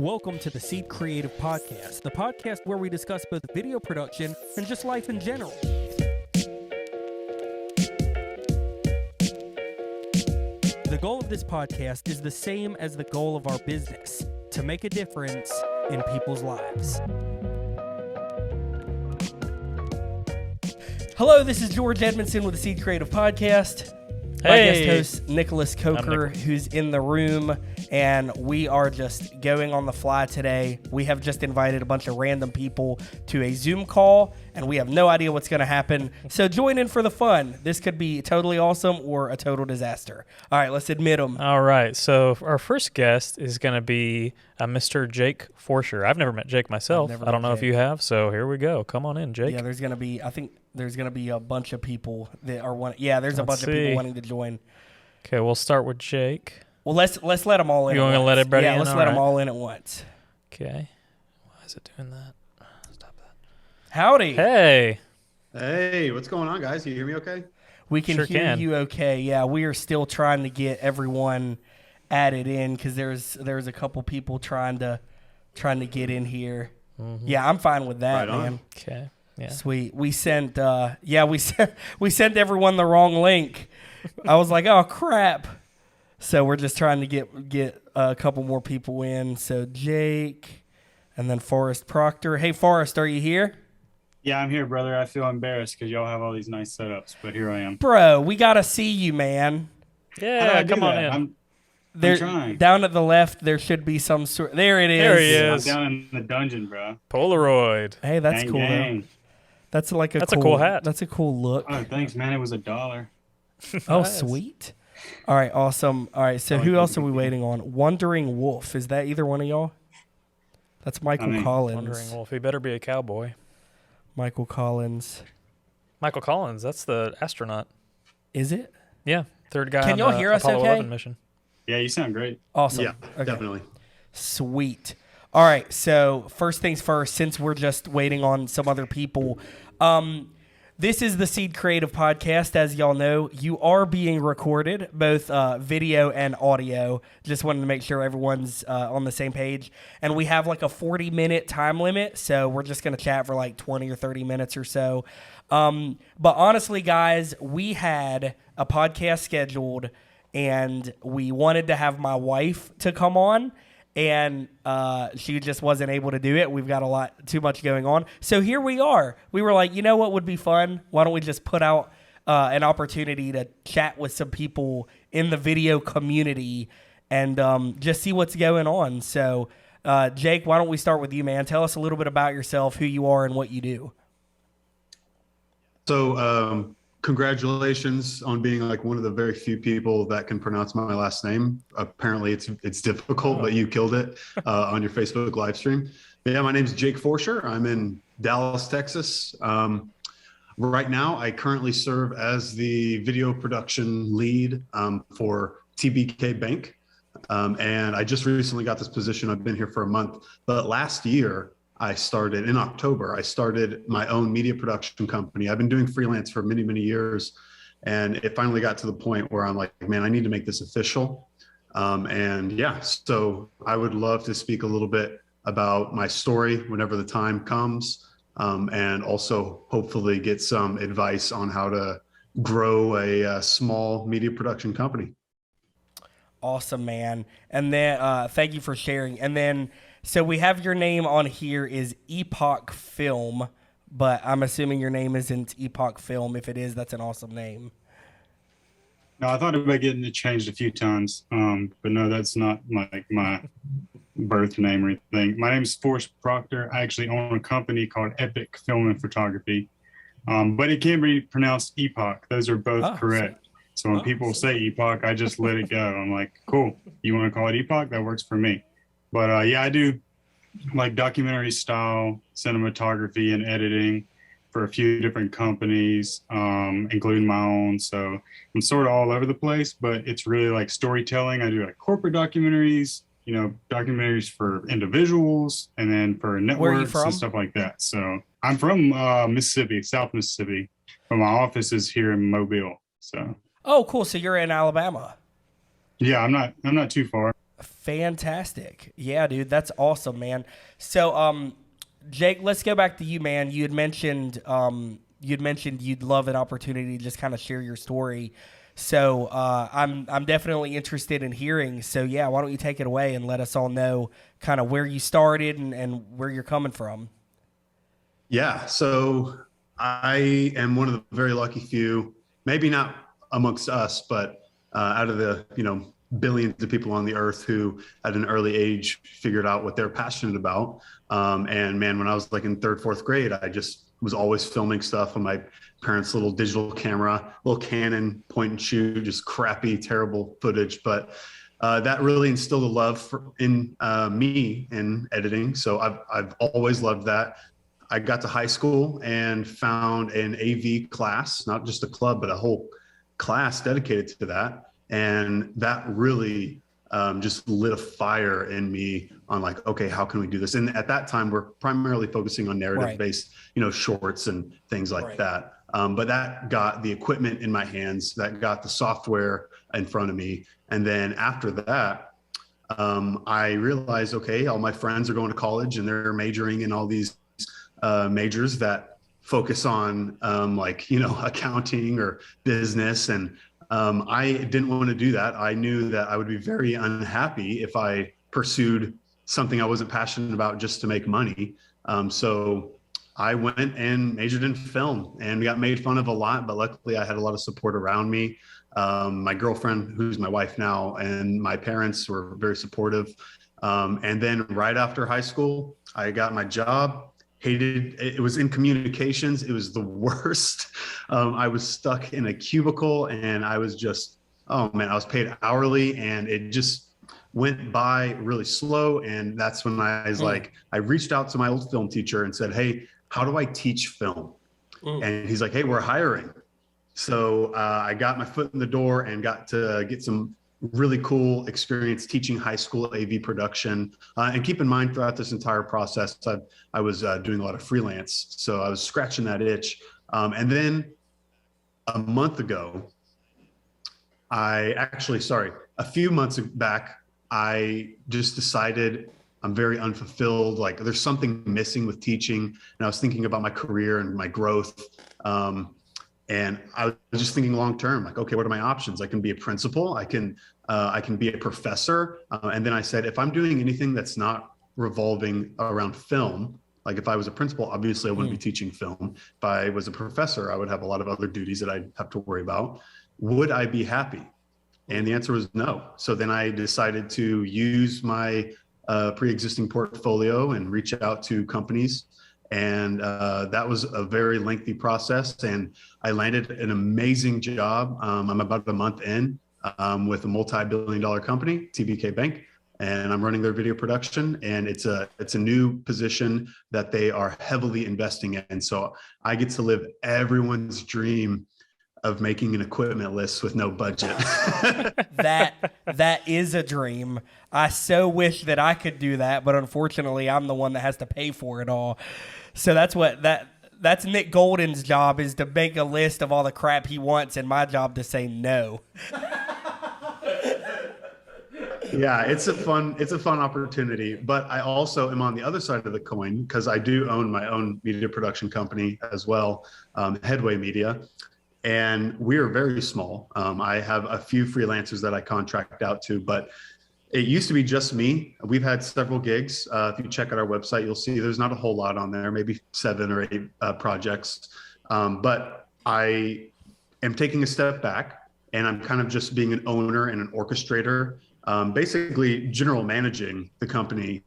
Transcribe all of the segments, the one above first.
Welcome to the Seed Creative Podcast, the podcast where we discuss both video production and just life in general. The goal of this podcast is the same as the goal of our business, to make a difference in people's lives. Hello, this is George Edmondson with the Seed Creative Podcast. My guest host, Nicholas Coker, who's in the room, and we are just going on the fly today. We have just invited a bunch of random people to a Zoom call, and we have no idea what's going to happen. So join in for the fun. This could be totally awesome or a total disaster. All right, let's admit them. All right, so our first guest is going to be Mr. Jake Forsher. I've never met Jake myself. I don't know if you have, so here we go. Come on in, Jake. Yeah, there's going to be, I think there's going to be a bunch of people that are wanting. Yeah, there's a bunch of people wanting to join. Okay, we'll start with Jake. Well, let's let them all in. You want to let everybody in? Yeah, let's let them all in at once. Okay. Why is it doing that? Stop that. Howdy. Hey. Hey, what's going on, guys? You hear me okay? We can hear you okay. Yeah, we are still trying to get everyone added in because there's a couple people trying to get in here. Mm-hmm. Yeah, I'm fine with that, man. Okay. Yeah. Sweet. We sent we sent everyone the wrong link. I was like, oh crap. So we're just trying to get a couple more people in. So Jake, and then Forrest Proctor. Hey, Forrest, are you here? Yeah, I'm here, brother. I feel embarrassed because y'all have all these nice setups, but here I am. Bro, we got to see you, man. Yeah, come on in. I'm trying. Down at the left, there should be some sort. There it is. There he is. I'm down in the dungeon, bro. Polaroid. Hey, that's cool, though. That's a cool hat. That's a cool look. Oh, thanks, man. It was $1. Oh, sweet. All right, awesome. All right, so who else are we waiting on? Wandering Wolf. Is that either one of y'all? That's Michael Collins. Wandering Wolf. He better be a cowboy. Michael Collins. Michael Collins. That's the astronaut. Is it? Yeah, third guy Can on y'all the hear us Apollo okay? 11 mission. Yeah, you sound great. Awesome. Yeah, okay. Definitely. Sweet. All right, so first things first, since we're just waiting on some other people, this is the Seed Creative Podcast. As y'all know, you are being recorded, both video and audio. Just wanted to make sure everyone's on the same page. And we have like a 40-minute time limit, so we're just going to chat for like 20 or 30 minutes or so. But honestly, guys, we had a podcast scheduled, and we wanted to have my wife to come on. And she just wasn't able to do it. We've got too much going on. So here we are. We were like, you know what would be fun? Why don't we just put out an opportunity to chat with some people in the video community and just see what's going on. So, Jake, why don't we start with you, man? Tell us a little bit about yourself, who you are, and what you do. So, congratulations on being like one of the very few people that can pronounce my last name. Apparently it's difficult, but you killed it on your Facebook live stream. But yeah, my name's Jake Forsher. I'm in Dallas, Texas. Right now, I currently serve as the video production lead for TBK Bank. And I just recently got this position. I've been here for a month, but last year, in October, I started my own media production company. I've been doing freelance for many, many years. And it finally got to the point where I'm like, man, I need to make this official. So I would love to speak a little bit about my story whenever the time comes. And also hopefully get some advice on how to grow a small media production company. Awesome, man. And then thank you for sharing. And then, so we have your name on here is Epoch Film, but I'm assuming your name isn't Epoch Film. If it is, that's an awesome name. No, I thought about getting it changed a few times, but no, that's not like my birth name or anything. My name is Forrest Proctor. I actually own a company called Epic Film and Photography, but it can be pronounced Epoch. Those are both correct. So when people say Epoch, I just let it go. I'm like, cool. You want to call it Epoch? That works for me. But I do like documentary style cinematography and editing for a few different companies, including my own. So I'm sort of all over the place, but it's really like storytelling. I do like corporate documentaries, documentaries for individuals and then for networks and stuff like that. So I'm from Mississippi, South Mississippi, but my office is here in Mobile. So. Oh, cool. So you're in Alabama. Yeah, I'm not too far. Fantastic. Yeah, dude, that's awesome, man. So, Jake, let's go back to you, man. You'd mentioned you'd love an opportunity to just kind of share your story. So, I'm definitely interested in hearing. So, yeah, why don't you take it away and let us all know kind of where you started and where you're coming from. Yeah. So I am one of the very lucky few, maybe not amongst us, but out of the, billions of people on the earth who at an early age figured out what they're passionate about. And man, when I was like in third, fourth grade, I just was always filming stuff on my parents' little digital camera, little Canon point and shoot, just crappy, terrible footage. But that really instilled a love in me in editing. So I've always loved that. I got to high school and found an AV class, not just a club, but a whole class dedicated to that. And that really just lit a fire in me on like, okay, how can we do this? And at that time, we're primarily focusing on narrative-based, shorts and things like that. But that got the equipment in my hands, that got the software in front of me. And then after that, I realized, okay, all my friends are going to college and they're majoring in all these majors that focus on accounting or business. And I didn't want to do that. I knew that I would be very unhappy if I pursued something I wasn't passionate about just to make money. So I went and majored in film, and we got made fun of a lot, but luckily I had a lot of support around me. My girlfriend, who's my wife now, and my parents were very supportive. And then right after high school, I got my job. Hated it. Was in communications. It was the worst. I was stuck in a cubicle and I was just, oh man, I was paid hourly and it just went by really slow. And that's when I was like, I reached out to my old film teacher and said, hey, how do I teach film? And he's like, hey, we're hiring. So I got my foot in the door and got to get some really cool experience teaching high school AV production. And keep in mind, throughout this entire process, I was doing a lot of freelance. So I was scratching that itch. And then a month ago, a few months back, I just decided I'm very unfulfilled. Like there's something missing with teaching. And I was thinking about my career and my growth. And I was just thinking long term, like, okay, what are my options? I can be a principal. I can be a professor. And then I said, if I'm doing anything that's not revolving around film, like if I was a principal, obviously I wouldn't be teaching film. If I was a professor, I would have a lot of other duties that I'd have to worry about. Would I be happy? And the answer was no. So then I decided to use my pre-existing portfolio and reach out to companies. And that was a very lengthy process. And I landed an amazing job. I'm about a month in with a multi-billion-dollar company, TBK Bank, and I'm running their video production. And it's a new position that they are heavily investing in. So I get to live everyone's dream of making an equipment list with no budget. That is a dream. I so wish that I could do that, but unfortunately, I'm the one that has to pay for it all. So that's Nick Golden's job, is to make a list of all the crap he wants, and my job to say no. Yeah, it's a fun opportunity, but I also am on the other side of the coin because I do own my own media production company as well, Headway Media, and we are very small. I have a few freelancers that I contract out to, but it used to be just me. We've had several gigs. If you check out our website, you'll see there's not a whole lot on there, maybe 7 or 8 projects. But I am taking a step back and I'm kind of just being an owner and an orchestrator, basically general managing the company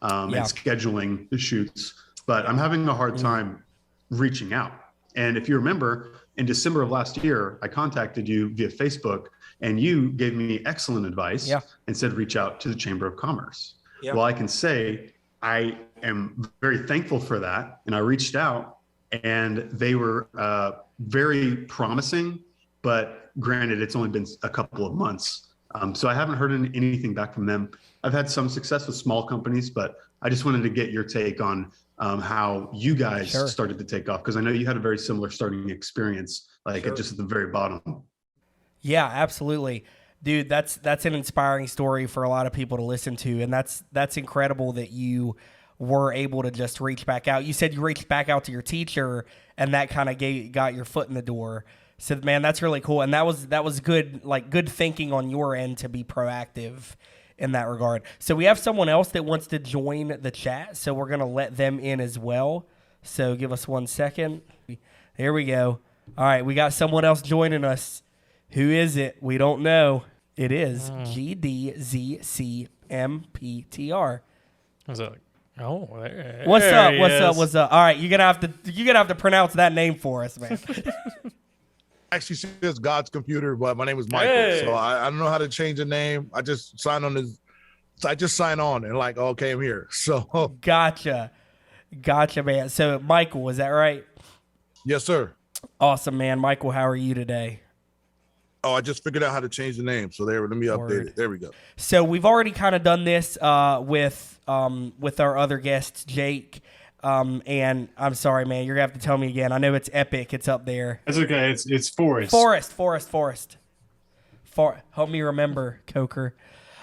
and scheduling the shoots. But I'm having a hard time reaching out. And if you remember, in December of last year, I contacted you via Facebook and you gave me excellent advice and said, reach out to the Chamber of Commerce. Yeah. Well, I can say I am very thankful for that. And I reached out and they were very promising, but granted, it's only been a couple of months. So I haven't heard anything back from them. I've had some success with small companies, but I just wanted to get your take on how you guys started to take off. Because I know you had a very similar starting experience, like just at the very bottom. Yeah, absolutely. Dude, that's an inspiring story for a lot of people to listen to, and that's incredible that you were able to just reach back out. You said you reached back out to your teacher, and that kind of got your foot in the door. So, man, that's really cool, and that was good, like good thinking on your end to be proactive in that regard. So we have someone else that wants to join the chat, so we're gonna let them in as well. So give us 1 second. There we go. All right, we got someone else joining us. Who is it? We don't know. It is GDZCMPTR. What's up? Oh, there, What's there up? he What's is. up? What's up? All right, you're gonna have to pronounce that name for us, man. Actually says God's computer, but my name is Michael. Hey. So I don't know how to change the name. I just sign on and like, okay, I'm here. So Gotcha, man. So Michael, is that right? yes, sir. Awesome, man. Michael, how are you today? Oh, I just figured out how to change the name. So let me update Word. it. There we go. So we've already kind of done this with our other guest, Jake. And I'm sorry, man. You're gonna have to tell me again. I know it's epic. It's up there. That's okay. It's Forrest. Forest. Help me remember, Coker.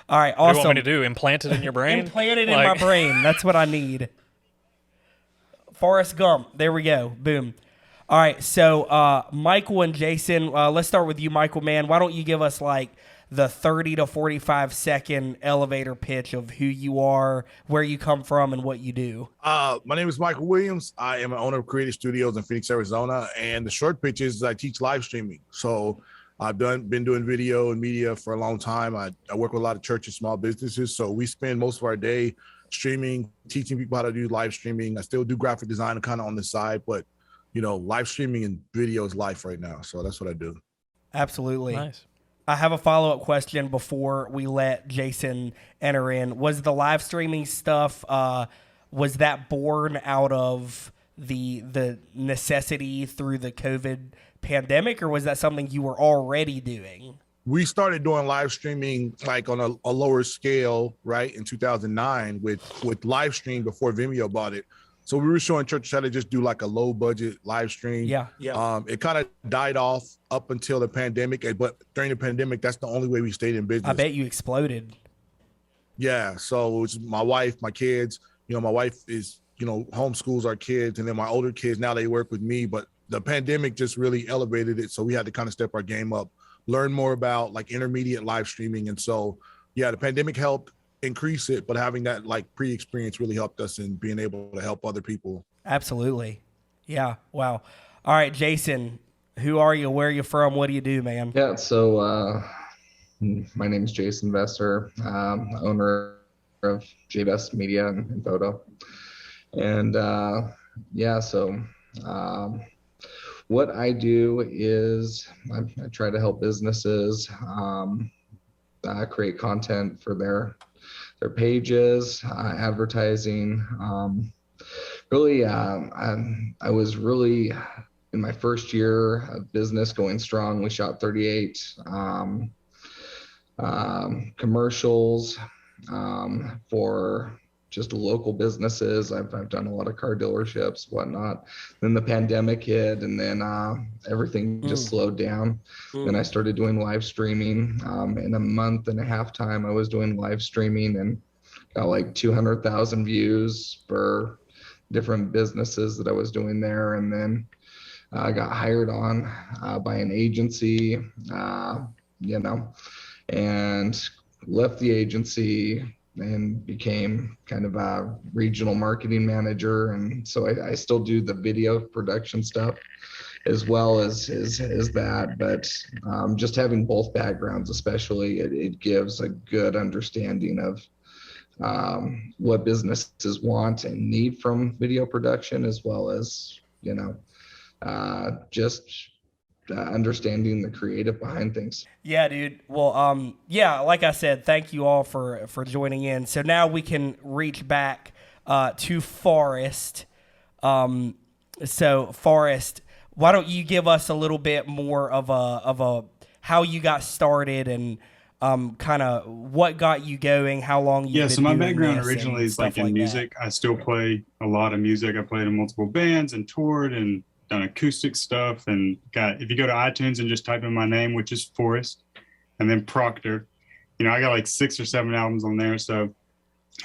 All right, What do you awesome. want me to do? Implant it in your brain? Implant it in my brain. That's what I need. Forrest Gump. There we go. Boom. All right, so Michael and Jason, let's start with you, Michael, man. Why don't you give us like the 30 to 45 second elevator pitch of who you are, where you come from, and what you do? My name is Michael Williams. I am an owner of Creative Studios in Phoenix, Arizona. And the short pitch is I teach live streaming. So I've been doing video and media for a long time. I work with a lot of churches, small businesses. So we spend most of our day streaming, teaching people how to do live streaming. I still do graphic design kind of on the side, but live streaming and video is life right now. So that's what I do. Absolutely. Nice. I have a follow-up question before we let Jason enter in. Was the live streaming stuff, was that born out of the necessity through the COVID pandemic, or was that something you were already doing? We started doing live streaming like on a lower scale, right, in 2009 with live stream before Vimeo bought it. So we were showing churches how to just do like a low budget live stream. Yeah. It kind of died off up until the pandemic, but during the pandemic, that's the only way we stayed in business. I bet you exploded. Yeah. So it was my wife, my kids. My wife is homeschools our kids, and then my older kids now they work with me. But the pandemic just really elevated it, so we had to kind of step our game up, learn more about like intermediate live streaming, and so yeah, the pandemic helped increase it, but having that like pre-experience really helped us in being able to help other people. Absolutely. Yeah. Wow. All right, Jason, who are you? Where are you from? What do you do, man? Yeah, so my name is Jason Vesser, owner of JBest Media and Photo. And so what I do is I try to help businesses create content for their pages, advertising. I was really in my first year of business going strong. We shot 38 commercials for just local businesses. I've done a lot of car dealerships, whatnot. Then the pandemic hit, and then everything just slowed down. Then I started doing live streaming. In a month and a half time, I was doing live streaming and got like 200,000 views for different businesses that I was doing there. And then I got hired on by an agency, and left the agency and became kind of a regional marketing manager. And so I still do the video production stuff as well as that, but just having both backgrounds, especially, it gives a good understanding of what businesses want and need from video production, as well as, understanding the creative behind things. Yeah, dude. Well, like I said, thank you all for joining in. So now we can reach back to Forrest. So Forrest, why don't you give us a little bit more of a how you got started and kind of what got you going, how long you so my background originally is like in music. I still play a lot of music. I played in multiple bands and toured and done acoustic stuff, and if you go to iTunes and just type in my name, which is Forrest, and then Proctor. You know, I got like 6 or 7 albums on there. So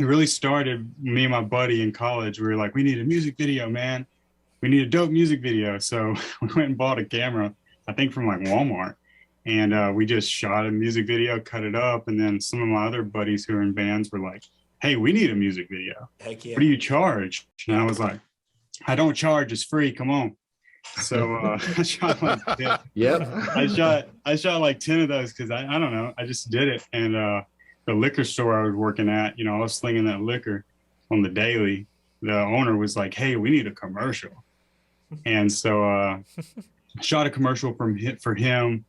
it really started, me and my buddy in college. We were like, we need a music video, man. We need a dope music video. So we went and bought a camera, I think from like Walmart. And we just shot a music video, cut it up. And then some of my other buddies who are in bands were like, hey, we need a music video. Heck yeah. What do you charge? And I was like, I don't charge, it's free. Come on. So I shot like 10. Yep. I shot like 10 of those because I don't know. I just did it. And the liquor store I was working at, you know, I was slinging that liquor on the daily. The owner was like, hey, we need a commercial. And so I shot a commercial for him,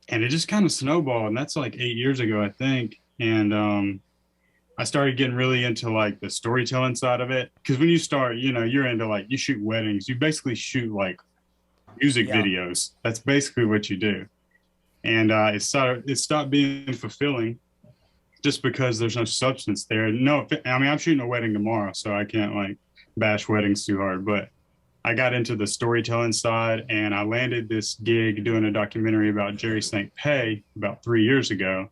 and it just kind of snowballed. And that's like 8 years ago, I think. And I started getting really into like the storytelling side of it. Because when you start, you know, you're into like, you shoot weddings, you basically shoot like music videos. That's basically what you do. And it stopped being fulfilling just because there's no substance there. No, I mean, I'm shooting a wedding tomorrow, so I can't like bash weddings too hard. But I got into the storytelling side, and I landed this gig doing a documentary about Jerry St. Pé about 3 years ago.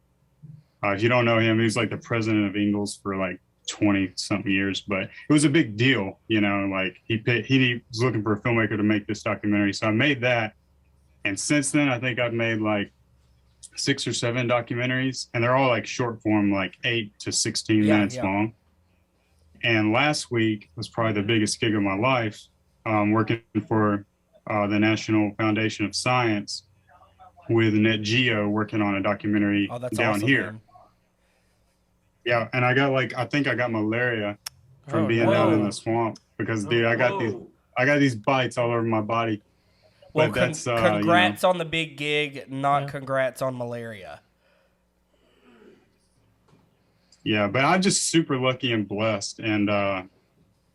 If you don't know him, he was like the president of Ingles for like 20 something years, but it was a big deal, you know, like he was looking for a filmmaker to make this documentary. So I made that. And since then, I think I've made like 6 or 7 documentaries, and they're all like short form, like 8 to 16 minutes long. And last week was probably the biggest gig of my life, working for the National Foundation of Science with Net Geo, working on a documentary down awesome, here. Man. Yeah, and I think I got malaria from being down in the swamp because, dude, I got these bites all over my body. Well, congrats you know, on the big gig, not congrats on malaria. Yeah, but I'm just super lucky and blessed, and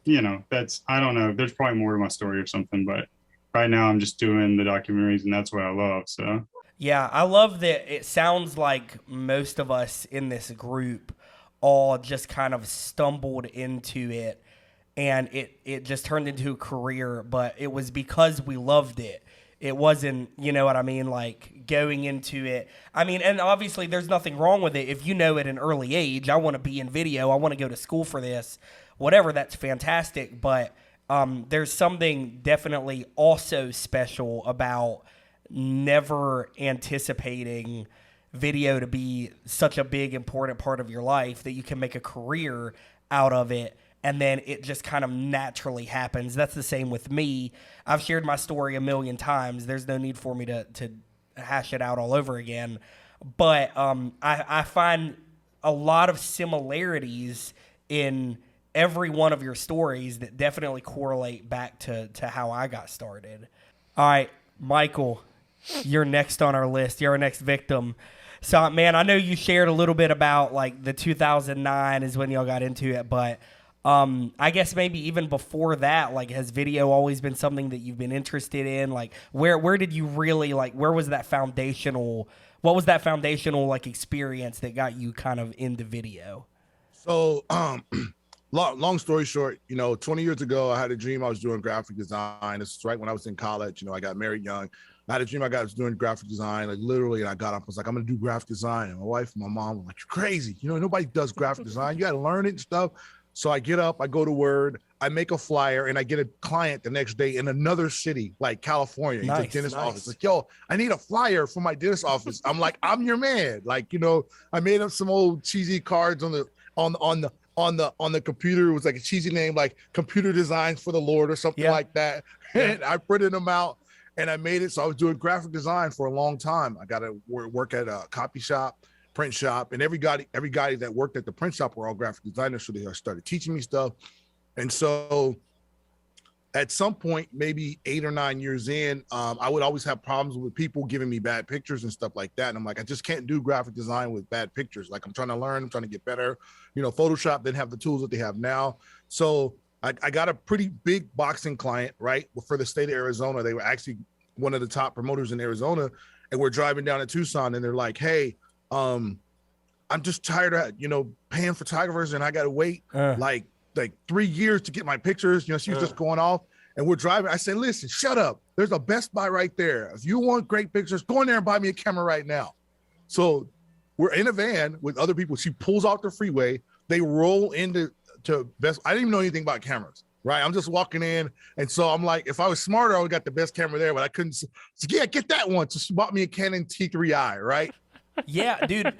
you know, I don't know. There's probably more to my story or something, but right now I'm just doing the documentaries, and that's what I love. So yeah, I love that. It sounds like most of us in this group all just kind of stumbled into it, and it just turned into a career, but it was because we loved it. It wasn't, you know what I mean, like going into it. I mean, and obviously there's nothing wrong with it. If you know at an early age, I want to be in video, I want to go to school for this, whatever, that's fantastic. But there's something definitely also special about never anticipating video to be such a big, important part of your life that you can make a career out of it, and then it just kind of naturally happens. That's the same with me. I've shared my story a million times. There's no need for me to hash it out all over again. But I find a lot of similarities in every one of your stories that definitely correlate back to how I got started. All right, Michael, you're next on our list. You're our next victim. So, man, I know you shared a little bit about, like, the 2009 is when y'all got into it, but I guess maybe even before that, like, has video always been something that you've been interested in? Like, where did you really, like, where was that foundational, what was that foundational, like, experience that got you kind of into video? So, long story short, you know, 20 years ago, I had a dream I was doing graphic design. This is right when I was in college. You know, I got married young. I had a dream I was doing graphic design, like literally, and I got up, I was like, I'm gonna do graphic design. And my wife and my mom were like, you're crazy. You know, nobody does graphic design. You gotta learn it and stuff. So I get up, I go to Word, I make a flyer, and I get a client the next day in another city, like California. He's a dentist office. Like, yo, I need a flyer for my dentist office. I'm like, I'm your man. Like, you know, I made up some old cheesy cards on the computer. It was like a cheesy name, like Computer Designs for the Lord or something like that. And I printed them out. And I made it. So I was doing graphic design for a long time. I got to work at a copy shop, print shop, and every guy that worked at the print shop were all graphic designers. So they started teaching me stuff. And so at some point, maybe 8 or 9 years in, I would always have problems with people giving me bad pictures and stuff like that. And I'm like, I just can't do graphic design with bad pictures. Like, I'm trying to learn, I'm trying to get better. You know, Photoshop didn't have the tools that they have now. So I got a pretty big boxing client, right? For the state of Arizona. They were actually one of the top promoters in Arizona. And we're driving down to Tucson, and they're like, hey, I'm just tired of, you know, paying photographers, and I got to wait like 3 years to get my pictures. You know, she was just going off, and we're driving. I said, listen, shut up. There's a Best Buy right there. If you want great pictures, go in there and buy me a camera right now. So we're in a van with other people. She pulls off the freeway. They roll into Best. I didn't even know anything about cameras, right? I'm just walking in. And so I'm like, if I was smarter, I would have got the best camera there, but I couldn't. So yeah, get that one. So she bought me a Canon T3i, right? Yeah, dude,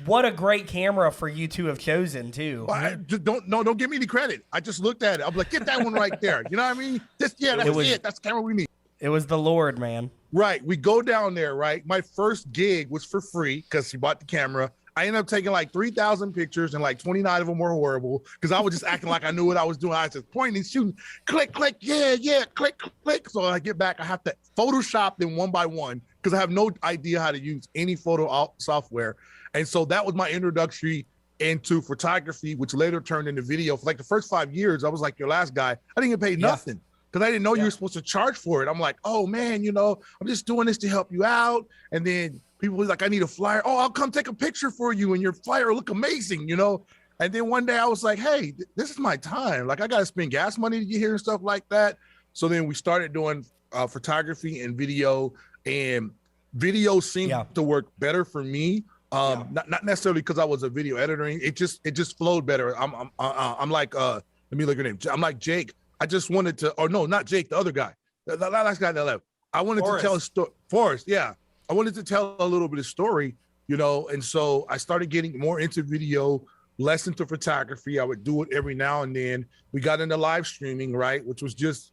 what a great camera for you to have chosen too. Don't give me any credit. I just looked at it. I'm like, get that one right there. You know what I mean? That's it. That's the camera we need. It was the Lord, man. Right. We go down there, right? My first gig was for free because she bought the camera. I ended up taking like 3,000 pictures and like 29 of them were horrible because I was just acting like I knew what I was doing. I was just pointing, shooting, click, click, yeah, click, click. So I get back, I have to Photoshop them one by one because I have no idea how to use any photo software. And so that was my introductory into photography, which later turned into video. For like the first 5 years, I was like your last guy. I didn't get paid nothing. Because I didn't know you were supposed to charge for it. I'm like, oh man, I'm just doing this to help you out. And then people were like, I need a flyer. Oh, I'll come take a picture for you and your flyer will look amazing, And then one day I was like, hey, this is my time. Like I got to spend gas money to get here and stuff like that. So then we started doing photography and video, and video seemed to work better for me. Not necessarily because I was a video editor. It just flowed better. I'm like, let me look at your name. I'm like Jake. I just wanted to, or no, not Jake, the other guy, the last guy that left. I wanted to tell a story. Forrest, yeah. I wanted to tell a little bit of story, and so I started getting more into video, less into photography. I would do it every now and then. We got into live streaming, right? Which was just,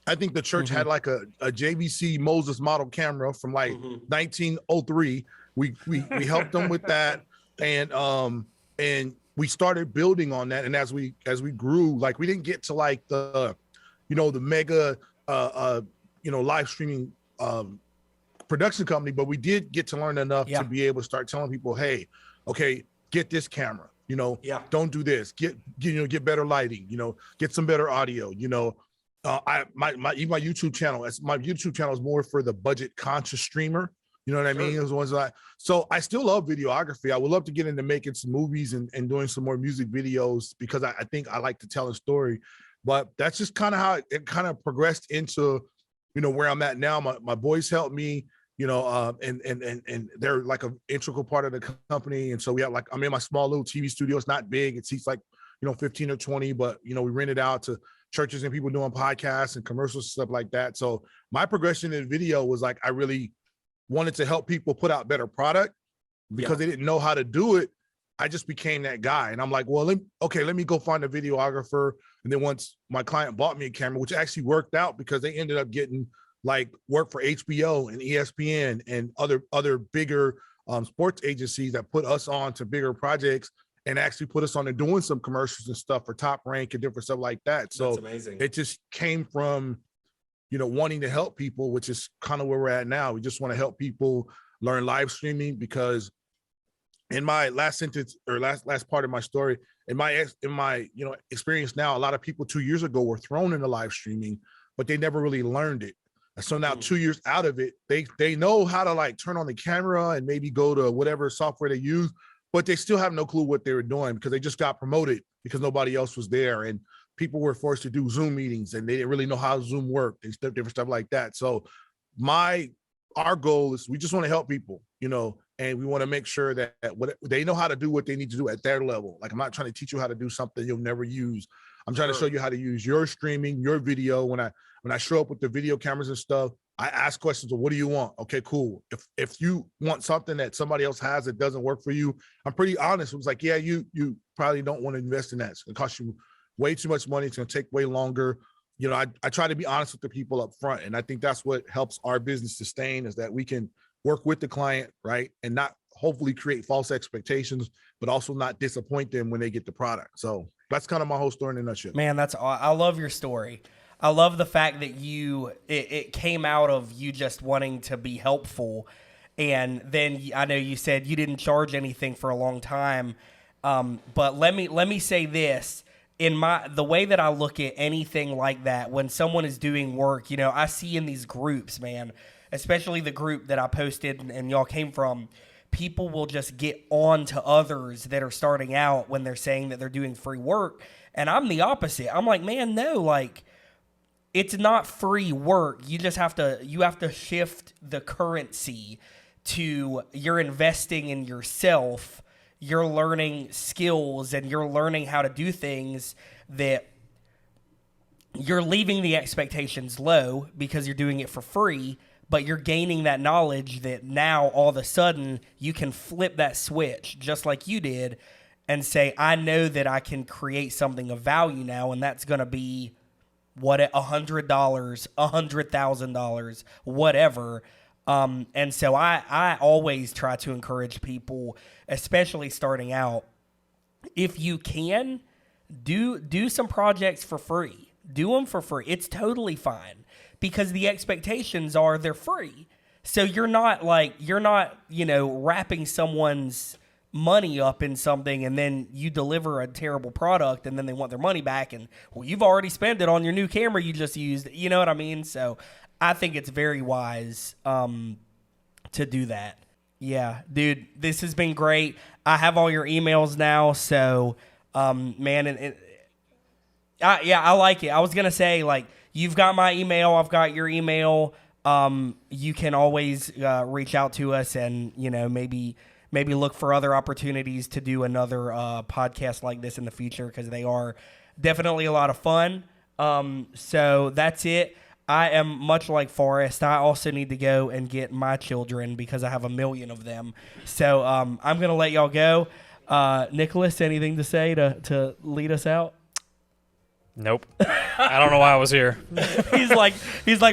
I think the church had like a JVC Moses model camera from like 1903. We helped them with that. And we started building on that, and as we grew, like we didn't get to like the mega live streaming production company, but we did get to learn enough to be able to start telling people, hey, okay, get this camera, don't do this, get better lighting, get some better audio, my YouTube channel, my YouTube channel is more for the budget conscious streamer. You know what I mean? It was ones so I still love videography. I would love to get into making some movies and doing some more music videos because I think I like to tell a story. But that's just kind of how it kind of progressed into, where I'm at now. My boys helped me, and they're like an integral part of the company. And so we have I'm in my small little TV studio. It's not big. It seats like, 15 or 20, but we rent it out to churches and people doing podcasts and commercials and stuff like that. So my progression in video was like, I really wanted to help people put out better product because they didn't know how to do it. I just became that guy. And I'm like, well, let me go find a videographer. And then once my client bought me a camera, which actually worked out because they ended up getting like work for HBO and ESPN and other bigger sports agencies that put us on to bigger projects and actually put us on to doing some commercials and stuff for Top Rank and different stuff like that. So it just came from, wanting to help people, which is kind of where we're at now. We just want to help people learn live streaming because in my last sentence or last part of my story, in my experience now, a lot of people 2 years ago were thrown into live streaming, but they never really learned it. And so now 2 years out of it, they know how to like turn on the camera and maybe go to whatever software they use, but they still have no clue what they were doing because they just got promoted because nobody else was there. And people were forced to do Zoom meetings and they didn't really know how Zoom worked and different stuff like that. So our goal is we just want to help people, and we want to make sure that they know how to do what they need to do at their level. Like I'm not trying to teach you how to do something you'll never use. I'm trying to show you how to use your streaming, your video. When I show up with the video cameras and stuff, I ask questions of what do you want? Okay, cool. If you want something that somebody else has that doesn't work for you, I'm pretty honest. It was like, yeah, you probably don't want to invest in that. It's gonna cost you way too much money. It's gonna take way longer. I try to be honest with the people up front. And I think that's what helps our business sustain is that we can work with the client, right? And not hopefully create false expectations, but also not disappoint them when they get the product. So that's kind of my whole story in a nutshell. Man, I love your story. I love the fact that it came out of you just wanting to be helpful. And then I know you said you didn't charge anything for a long time. But let me say this. The way that I look at anything like that, when someone is doing work, I see in these groups, man, especially the group that I posted and y'all came from, people will just get on to others that are starting out when they're saying that they're doing free work. And I'm the opposite. I'm like, man, no, like it's not free work. You just have to shift the currency you're investing in yourself. You're learning skills and you're learning how to do things that you're leaving the expectations low because you're doing it for free, but you're gaining that knowledge that now all of a sudden you can flip that switch just like you did and say, I know that I can create something of value now, and that's going to be $100, $100,000, whatever. And so I always try to encourage people, especially starting out, if you can, do some projects for free. Do them for free. It's totally fine because the expectations are they're free. So you're not, wrapping someone's money up in something and then you deliver a terrible product and then they want their money back and, well, you've already spent it on your new camera you just used. You know what I mean? So I think it's very wise to do that. Yeah, dude, this has been great. I have all your emails now, so man, I like it. I was gonna say, like, you've got my email, I've got your email. You can always reach out to us, and maybe look for other opportunities to do another podcast like this in the future because they are definitely a lot of fun. So that's it. I am much like Forrest. I also need to go and get my children because I have a million of them. So I'm going to let y'all go. Nicholas, anything to say to lead us out? Nope. I don't know why I was here. He's like,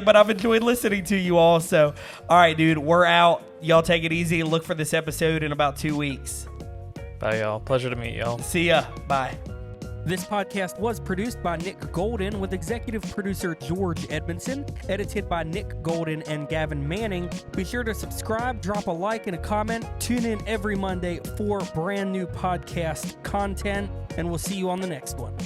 but I've enjoyed listening to you all. So, all right, dude, we're out. Y'all take it easy and look for this episode in about 2 weeks. Bye, y'all. Pleasure to meet y'all. See ya. Bye. This podcast was produced by Nick Golden with executive producer George Edmondson, edited by Nick Golden and Gavin Manning. Be sure to subscribe, drop a like and a comment. Tune in every Monday for brand new podcast content, and we'll see you on the next one.